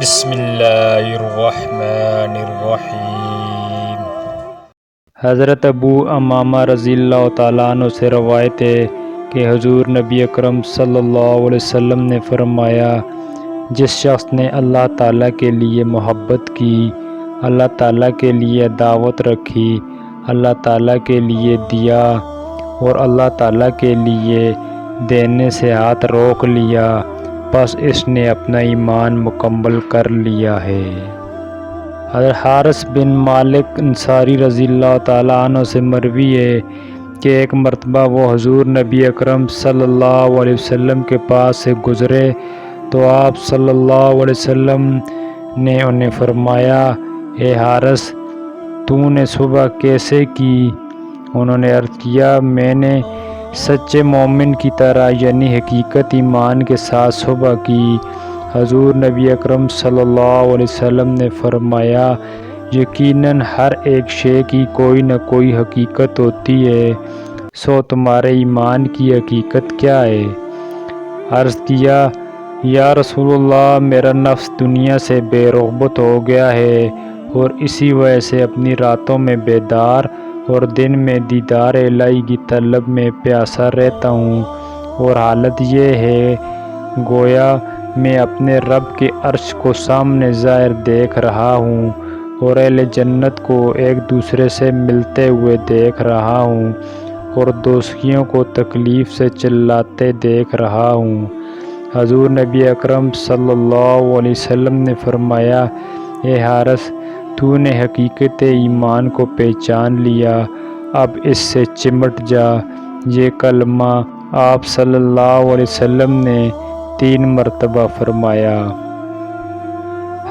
بسم اللہ الرحمن الرحیم۔ حضرت ابو امامہ رضی اللہ تعالیٰ عنہ سے روایت ہے کہ حضور نبی اکرم صلی اللہ علیہ وسلم نے فرمایا، جس شخص نے اللہ تعالیٰ کے لیے محبت کی، اللہ تعالیٰ کے لیے دعوت رکھی، اللہ تعالیٰ کے لیے دیا اور اللہ تعالیٰ کے لیے دینے سے ہاتھ روک لیا، بس اس نے اپنا ایمان مکمل کر لیا ہے۔ حضرت حارث بن مالک انصاری رضی اللہ تعالیٰ عنہ سے مروی ہے کہ ایک مرتبہ وہ حضور نبی اکرم صلی اللہ علیہ وسلم کے پاس سے گزرے تو آپ صلی اللہ علیہ وسلم نے انہیں فرمایا، اے حارث، تو نے صبح کیسے کی؟ انہوں نے عرض کیا، میں نے سچے مومن کی طرح یعنی حقیقت ایمان کے ساتھ صبح کی۔ حضور نبی اکرم صلی اللہ علیہ وسلم نے فرمایا، یقیناً ہر ایک شے کی کوئی نہ کوئی حقیقت ہوتی ہے، سو تمہارے ایمان کی حقیقت کیا ہے؟ عرض کیا، یا رسول اللہ، میرا نفس دنیا سے بے رغبت ہو گیا ہے اور اسی وجہ سے اپنی راتوں میں بیدار اور دن میں دیدار الہی کی طلب میں پیاسا رہتا ہوں، اور حالت یہ ہے گویا میں اپنے رب کے عرش کو سامنے ظاہر دیکھ رہا ہوں اور اہل جنت کو ایک دوسرے سے ملتے ہوئے دیکھ رہا ہوں اور دوزخیوں کو تکلیف سے چلاتے دیکھ رہا ہوں۔ حضور نبی اکرم صلی اللہ علیہ وسلم نے فرمایا، اے حارث، تو نے حقیقت ایمان کو پہچان لیا، اب اس سے چمٹ جا۔ یہ کلمہ آپ صلی اللہ علیہ وسلم نے 3 مرتبہ فرمایا۔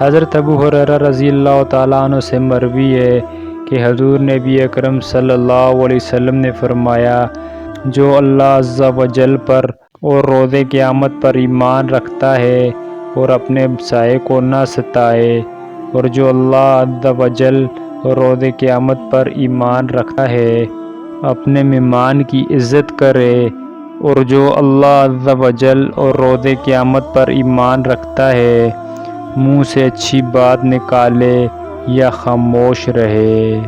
حضرت ابو ہریرہ رضی اللہ تعالیٰ عنہ سے مروی ہے کہ حضور نبی اکرم صلی اللہ علیہ وسلم نے فرمایا، جو اللہ عز و جل پر اور روز قیامت پر ایمان رکھتا ہے اور اپنے سائے کو نہ ستائے، اور جو اللہ عز و جل اور روز قیامت پر ایمان رکھتا ہے اپنے مہمان کی عزت کرے، اور جو اللہ عز و جل اور روز قیامت پر ایمان رکھتا ہے منہ سے اچھی بات نکالے یا خاموش رہے۔